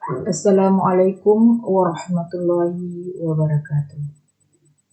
Assalamualaikum warahmatullahi wabarakatuh.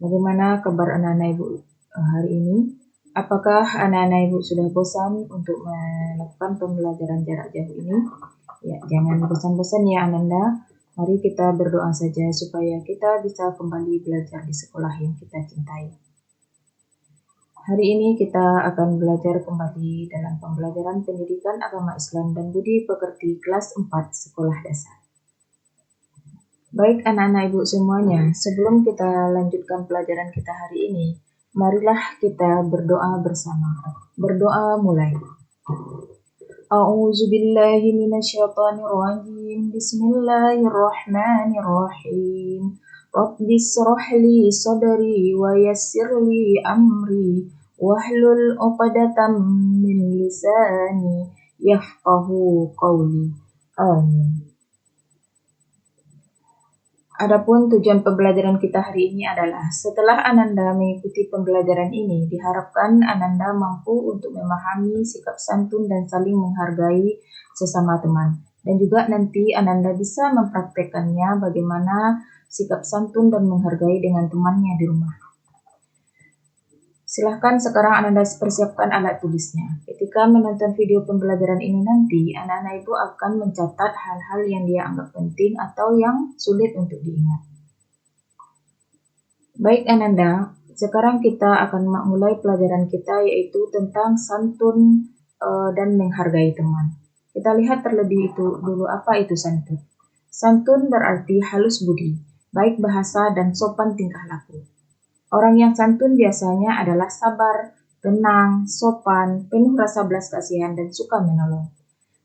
Bagaimana kabar anak-anak ibu hari ini? Apakah anak-anak ibu sudah bosan untuk melakukan pembelajaran jarak jauh ini? Ya, jangan bosan-bosan ya Ananda. Mari kita berdoa saja supaya kita bisa kembali belajar di sekolah yang kita cintai. Hari ini kita akan belajar kembali dalam pembelajaran pendidikan agama Islam dan budi pekerti kelas 4 sekolah dasar. Baik anak-anak ibu semuanya, sebelum kita lanjutkan pelajaran kita hari ini, marilah kita berdoa bersama. Berdoa mulai. A'udzu billahi minasyaitonir rajim. Bismillahirrahmanirrahim. Rabbi shrah li sadri wa yassir li amri wahlul 'uqdatam min lisani yafqahu qawli. Amin. Adapun tujuan pembelajaran kita hari ini adalah setelah Ananda mengikuti pembelajaran ini, diharapkan Ananda mampu untuk memahami sikap santun dan saling menghargai sesama teman. Dan juga nanti Ananda bisa mempraktekannya bagaimana sikap santun dan menghargai dengan temannya di rumah. Silahkan sekarang Ananda persiapkan alat tulisnya. Ketika menonton video pembelajaran ini nanti, anak-anak ibu akan mencatat hal-hal yang dia anggap penting atau yang sulit untuk diingat. Baik Ananda, sekarang kita akan mulai pelajaran kita yaitu tentang santun dan menghargai teman. Kita lihat terlebih itu dulu apa itu santun. Santun berarti halus budi, baik bahasa dan sopan tingkah laku. Orang yang santun biasanya adalah sabar, tenang, sopan, penuh rasa belas kasihan, dan suka menolong.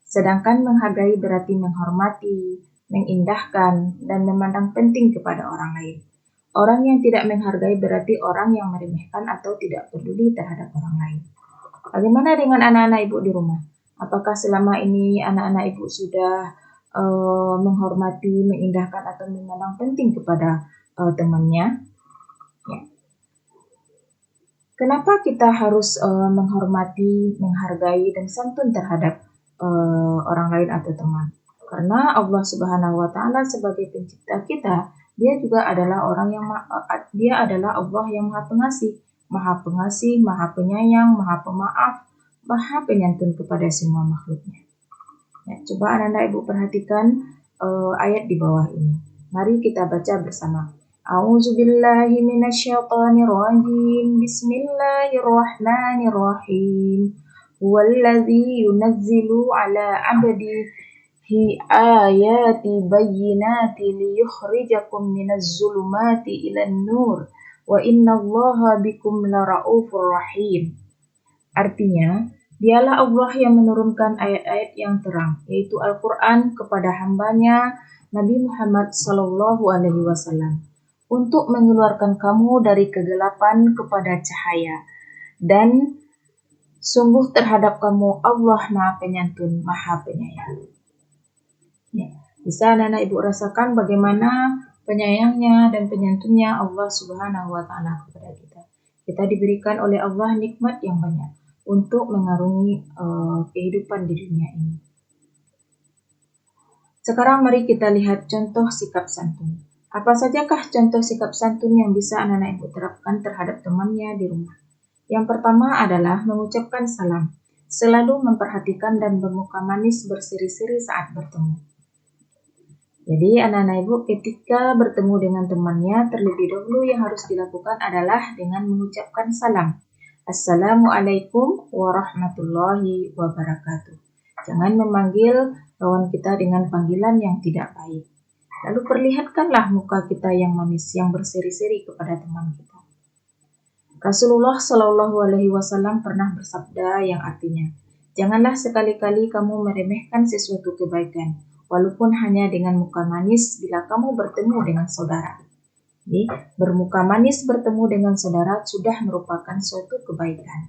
Sedangkan menghargai berarti menghormati, mengindahkan, dan memandang penting kepada orang lain. Orang yang tidak menghargai berarti orang yang meremehkan atau tidak peduli terhadap orang lain. Bagaimana dengan anak-anak ibu di rumah? Apakah selama ini anak-anak ibu sudah menghormati, mengindahkan, atau memandang penting kepada temannya? Ya. Kenapa kita harus menghormati, menghargai, dan santun terhadap orang lain atau teman? Karena Allah Subhanahu wa Ta'ala sebagai pencipta kita, dia juga adalah dia adalah Allah yang Maha Pengasih, Maha Penyayang, Maha Pemaaf, Maha Penyantun kepada semua makhluknya. Ya, coba anak-anak ibu perhatikan ayat di bawah ini. Mari kita baca bersama. A'udzu billahi minasyaitonir rajim. Bismillahirrahmanirrahim. Huwallazi yunazzilu ala 'abdihi ayati bayyinati liyukhrijakum minaz zulumati ilan nur wa innallaha bikum laraufur rahim. Artinya, dialah Allah yang menurunkan ayat-ayat yang terang, yaitu Al-Quran kepada hambanya Nabi Muhammad SAW untuk mengeluarkan kamu dari kegelapan kepada cahaya. Dan sungguh terhadap kamu Allah Maha Penyantun, Maha Penyayang. Ya, bisa anak-anak ibu rasakan bagaimana penyayangnya dan penyantunnya Allah Subhanahu wa Ta'ala kepada kita. Kita diberikan oleh Allah nikmat yang banyak untuk mengarungi kehidupan di dunia ini. Sekarang mari kita lihat contoh sikap santun. Apa sajakah contoh sikap santun yang bisa anak-anak ibu terapkan terhadap temannya di rumah? Yang pertama adalah mengucapkan salam. Selalu memperhatikan dan bermuka manis berseri-seri saat bertemu. Jadi anak-anak ibu ketika bertemu dengan temannya, terlebih dahulu yang harus dilakukan adalah dengan mengucapkan salam. Assalamualaikum warahmatullahi wabarakatuh. Jangan memanggil lawan kita dengan panggilan yang tidak baik. Lalu perlihatkanlah muka kita yang manis, yang berseri-seri kepada teman kita. Rasulullah Shallallahu Alaihi Wasallam pernah bersabda yang artinya, janganlah sekali-kali kamu meremehkan sesuatu kebaikan, walaupun hanya dengan muka manis bila kamu bertemu dengan saudara. Jadi, bermuka manis bertemu dengan saudara sudah merupakan suatu kebaikan.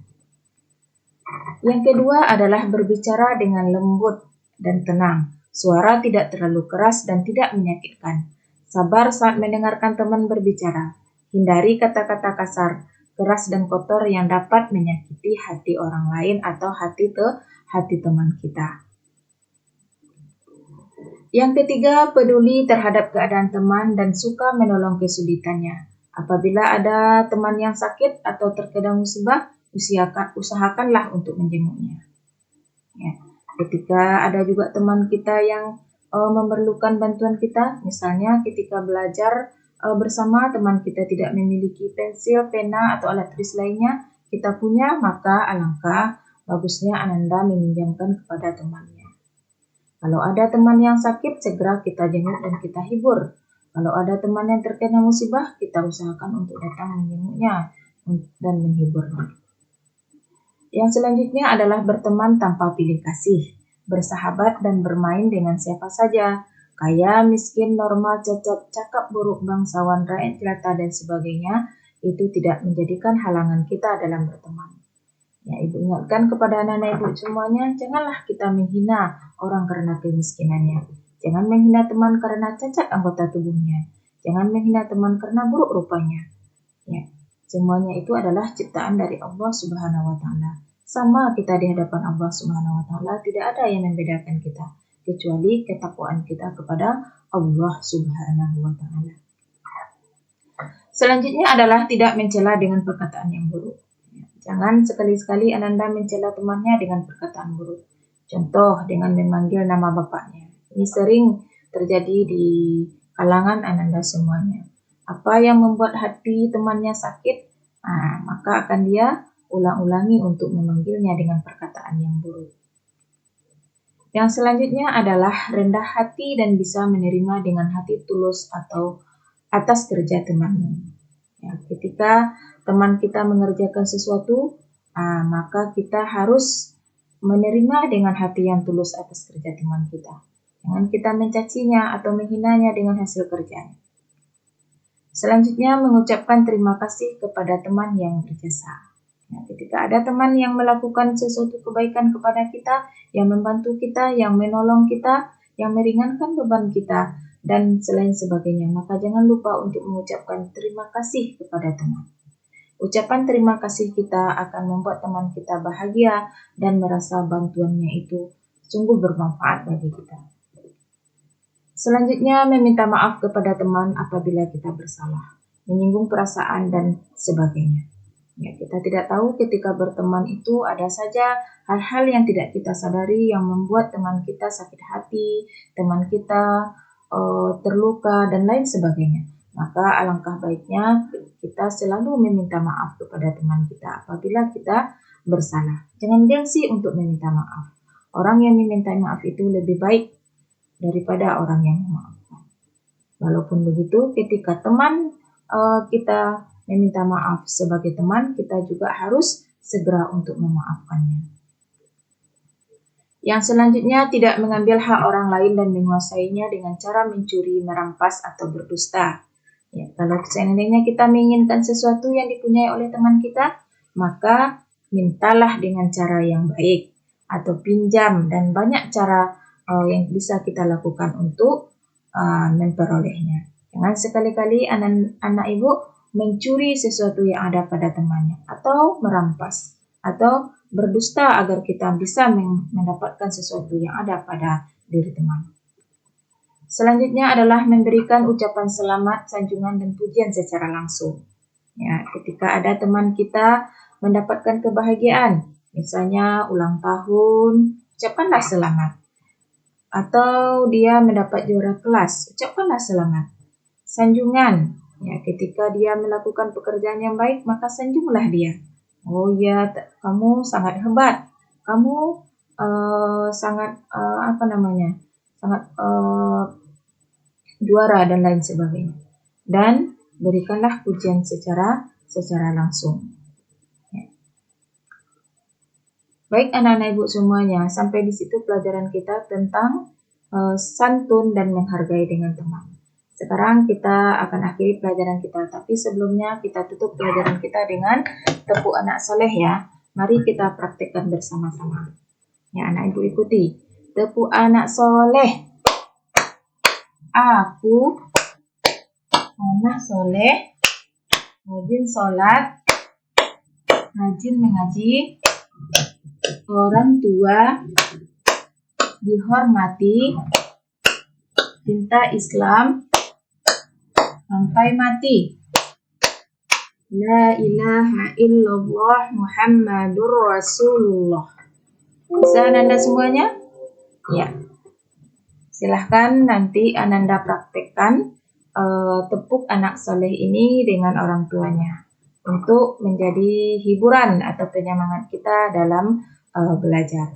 Yang kedua adalah berbicara dengan lembut dan tenang. Suara tidak terlalu keras dan tidak menyakitkan. Sabar saat mendengarkan teman berbicara. Hindari kata-kata kasar, keras dan kotor yang dapat menyakiti hati orang lain atau hati teman kita. Yang ketiga, peduli terhadap keadaan teman dan suka menolong kesulitannya. Apabila ada teman yang sakit atau terkena musibah, usahakanlah untuk menjenguknya. Ya. Ketika ada juga teman kita yang memerlukan bantuan kita, misalnya ketika belajar bersama teman kita tidak memiliki pensil, pena, atau alat tulis lainnya, kita punya, maka alangkah bagusnya Ananda meminjamkan kepada temannya. Kalau ada teman yang sakit, segera kita jenguk dan kita hibur. Kalau ada teman yang terkena musibah, kita usahakan untuk datang menjenguknya dan menghiburnya. Yang selanjutnya adalah berteman tanpa pilih kasih, bersahabat dan bermain dengan siapa saja, kaya, miskin, normal, cacat, cakap buruk, bangsawan, rakyat jelata, dan sebagainya, itu tidak menjadikan halangan kita dalam berteman. Ya, Ibu ingatkan kepada anak-anak Ibu semuanya, janganlah kita menghina orang karena kemiskinannya. Jangan menghina teman karena cacat anggota tubuhnya. Jangan menghina teman karena buruk rupanya. Ya, semuanya itu adalah ciptaan dari Allah Subhanahu wa taala. Sama kita di hadapan Allah Subhanahu wa taala, tidak ada yang membedakan kita kecuali ketakwaan kita kepada Allah Subhanahu wa taala. Selanjutnya adalah tidak mencela dengan perkataan yang buruk. Jangan sekali-sekali Ananda mencela temannya dengan perkataan buruk. Contoh dengan memanggil nama bapaknya. Ini sering terjadi di kalangan Ananda semuanya. Apa yang membuat hati temannya sakit, maka akan dia ulang-ulangi untuk memanggilnya dengan perkataan yang buruk. Yang selanjutnya adalah rendah hati dan bisa menerima dengan hati tulus atau atas kerja temannya. Ya, ketika teman kita mengerjakan sesuatu, maka kita harus menerima dengan hati yang tulus atas kerja teman kita. Jangan kita mencacinya atau menghinanya dengan hasil kerjanya. Selanjutnya, mengucapkan terima kasih kepada teman yang berjasa. Ya, ketika ada teman yang melakukan sesuatu kebaikan kepada kita, yang membantu kita, yang menolong kita, yang meringankan beban kita, dan selain sebagainya, maka jangan lupa untuk mengucapkan terima kasih kepada teman. Ucapan terima kasih kita akan membuat teman kita bahagia dan merasa bantuannya itu sungguh bermanfaat bagi kita. Selanjutnya, meminta maaf kepada teman apabila kita bersalah, menyinggung perasaan dan sebagainya. Ya, kita tidak tahu ketika berteman itu ada saja hal-hal yang tidak kita sadari yang membuat teman kita sakit hati, teman kita terluka, dan lain sebagainya. Maka alangkah baiknya kita selalu meminta maaf kepada teman kita apabila kita bersalah. Jangan gengsi untuk meminta maaf. Orang yang meminta maaf itu lebih baik daripada orang yang memaafkan. Walaupun begitu, ketika teman kita meminta maaf sebagai teman, kita juga harus segera untuk memaafkannya. Yang selanjutnya, tidak mengambil hak orang lain dan menguasainya dengan cara mencuri, merampas, atau berdusta. Ya, kalau seandainya kita menginginkan sesuatu yang dipunyai oleh teman kita, maka mintalah dengan cara yang baik, atau pinjam, dan banyak cara yang bisa kita lakukan untuk memperolehnya. Jangan sekali-kali anak ibu mencuri sesuatu yang ada pada temannya, atau merampas, atau berdusta agar kita bisa mendapatkan sesuatu yang ada pada diri teman. Selanjutnya adalah memberikan ucapan selamat, sanjungan, dan pujian secara langsung. Ya, ketika ada teman kita mendapatkan kebahagiaan, misalnya ulang tahun, ucapkanlah selamat. Atau dia mendapat juara kelas, ucapkanlah selamat. Sanjungan, ya, ketika dia melakukan pekerjaan yang baik, maka sanjunglah dia. Oh ya, kamu sangat hebat, kamu sangat juara dan lain sebagainya. Dan berikanlah pujian secara langsung. Ya. Baik anak-anak ibu semuanya, sampai di situ pelajaran kita tentang santun dan menghargai dengan teman. Sekarang kita akan akhiri pelajaran kita, tapi sebelumnya kita tutup pelajaran kita dengan tepuk anak soleh ya. Mari kita praktekkan bersama-sama. Ya, anak ibu ikuti. Tepuk anak soleh. Aku anak soleh, rajin sholat, rajin mengaji, orang tua dihormati, cinta Islam sampai mati. La ilaha illallah Muhammadur Rasulullah. Bisa Ananda semuanya? Ya. Silahkan nanti Ananda praktekkan tepuk anak soleh ini dengan orang tuanya untuk menjadi hiburan atau penyemangat kita dalam belajar.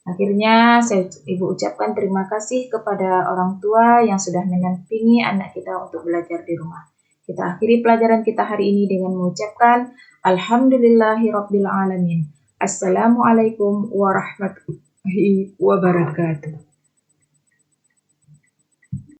Akhirnya Ibu ucapkan terima kasih kepada orang tua yang sudah mendampingi anak kita untuk belajar di rumah. Kita akhiri pelajaran kita hari ini dengan mengucapkan Alhamdulillahirabbil alamin. Assalamualaikum warahmatullahi wabarakatuh.